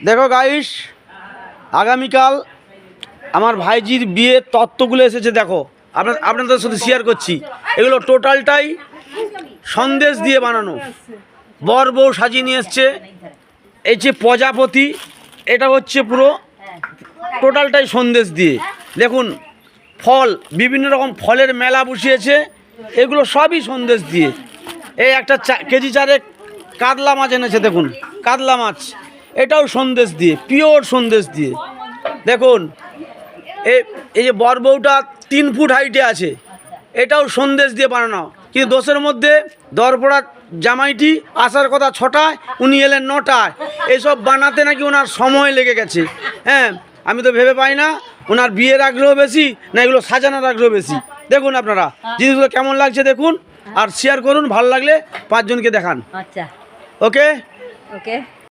দেখো গাইস, আগামীকাল আমার ভাইজির বিয়ের তত্ত্বগুলো এসেছে। দেখো আপনাদের সাথে শেয়ার করছি। এগুলো টোটালটাই সন্দেশ দিয়ে বানানো। বর বউ সাজিয়ে নিয়ে এসছে। এই যে প্রজাপতি, এটা হচ্ছে পুরো টোটালটাই সন্দেশ দিয়ে। দেখুন ফল, বিভিন্ন রকম ফলের মেলা বসিয়েছে, এগুলো সবই সন্দেশ দিয়ে। এই একটা কেজি চারেক কাতলা মাছ এনেছে। দেখুন কাতলা মাছ, এটাও সন্দেশ দিয়ে, পিওর সন্দেশ দিয়ে। দেখুন এই যে বর বউটা 3 ফুট হাইটে আছে, এটাও সন্দেশ দিয়ে বানানো। কিন্তু দোষের মধ্যে দরপড়া জামাইটি আসার কথা 6টায়, উনি এলেন 9টায়। এসব বানাতে নাকি ওনার সময় লেগে গেছে। হ্যাঁ, আমি তো ভেবে পাই না ওনার বিয়ের আগ্রহ বেশি না এগুলো সাজানোর আগ্রহ বেশি। দেখুন আপনারা জিনিসগুলো কেমন লাগছে দেখুন, আর শেয়ার করুন। ভালো লাগলে 5 জনকে দেখান। আচ্ছা, ওকে ওকে।